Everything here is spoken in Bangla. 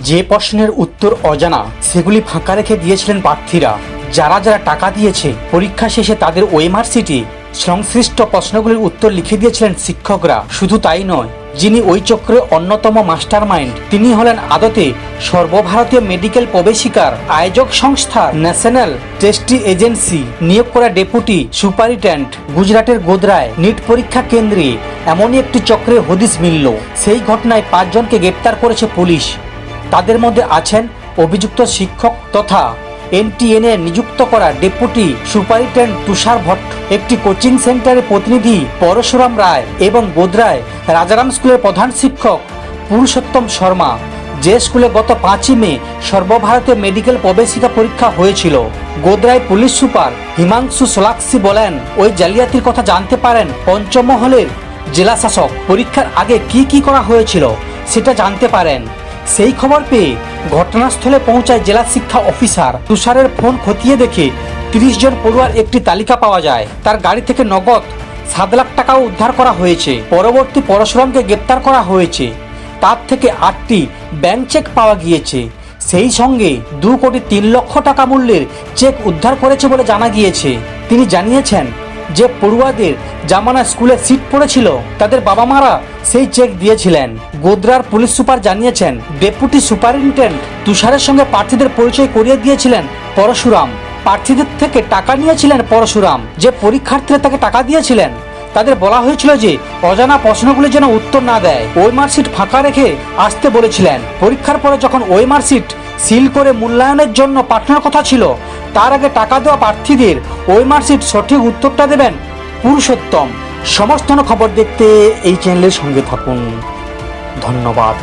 যে প্রশ্নের উত্তর অজানা সেগুলি ফাঁকা রেখে দিয়েছিলেন প্রার্থীরা। যারা যারা টাকা দিয়েছে পরীক্ষা শেষে তাদের ওএমআর শিটে সংশ্লিষ্ট প্রশ্নগুলির উত্তর লিখে দিয়েছিলেন শিক্ষকরা। শুধু তাই নয়, যিনি ওই চক্রের অন্যতম মাস্টার মাইন্ড তিনি হলেন আদতে সর্বভারতীয় মেডিকেল প্রবেশিকার আয়োজক সংস্থা ন্যাশনাল টেস্টিং এজেন্সি নিয়োগ করা ডেপুটি সুপারিনটেন্ডেন্ট গুজরাটের গোধরায় নিট পরীক্ষা কেন্দ্রে এমনই একটি চক্রের হদিশ মিলল। সেই ঘটনায় 5 জনকে গ্রেপ্তার করেছে পুলিশ। তাদের মধ্যে আছেন অভিযুক্ত শিক্ষক তথা এনটিএনএ নিযুক্ত করা ডেপুটি সুপারিনটেন্ডেন্ট তুষার ভট্ট, একটি কোচিং সেন্টারের প্রতিনিধি পরশুরাম রায় এবং গোধরায় রাজারাম স্কুলের প্রধান শিক্ষক পুরুষোত্তম শর্মা। যে স্কুলে গত 5ই মে সর্বভারতীয় মেডিকেল প্রবেশিকা পরীক্ষা হয়েছিল। গোধরায় পুলিশ সুপার হিমাংশু সোলাক্সি বলেন, ওই জালিয়াতির কথা জানতে পারেন পঞ্চমহলের জেলা শাসক। পরীক্ষার আগে কি করা হয়েছিল সেটা জানতে পারেন। সেই খবর পেয়ে ঘটনাস্থলে পৌঁছায় জেলা শিক্ষা অফিসার। তুষারের ফোন খতিয়ে দেখে 30 জন পড়ুয়ার একটি তালিকা পাওয়া যায়। তার গাড়ি থেকে নগদ 7 লাখ টাকাও উদ্ধার করা হয়েছে। পরবর্তী পরশুরামকে গ্রেপ্তার করা হয়েছে। তার থেকে 8টি ব্যাংক চেক পাওয়া গিয়েছে। সেই সঙ্গে 2 কোটি 3 লক্ষ টাকা মূল্যের চেক উদ্ধার করেছে বলে জানা গিয়েছে। তিনি জানিয়েছেন যে পড়ুয়াদের জামানা স্কুলে সিট পড়েছিল তাদের বাবা মারা সেই চেক দিয়েছিলেন। গোধরার পুলিশ সুপার জানিয়েছেন, ডেপুটি সুপারিনটেন্ডেন্ট তুষারের সঙ্গে প্রার্থীদের পরিচয় করিয়ে দিয়েছিলেন পরশুরাম। প্রার্থীদের থেকে টাকা নিয়েছিলেন পরশুরাম। যে পরীক্ষার্থীরা তাকে টাকা দিয়েছিলেন তাদের বলা হয়েছিল যে অজানা প্রশ্নগুলি যেন উত্তর না দেয়, ওএমআর শিট ফাঁকা রেখে আসতে বলেছিলেন। পরীক্ষার পরে যখন ওএমআর শিট সিল করে মূল্যায়নের জন্য পাঠানোর কথা ছিল, তার আগে টাকা দেওয়া প্রার্থীদের ওএমআর শিট সঠিক উত্তরটা দেবেন পুরুষোত্তম। সমস্ত খবর দেখতে এই চ্যানেলের সঙ্গে থাকুন। ধন্যবাদ।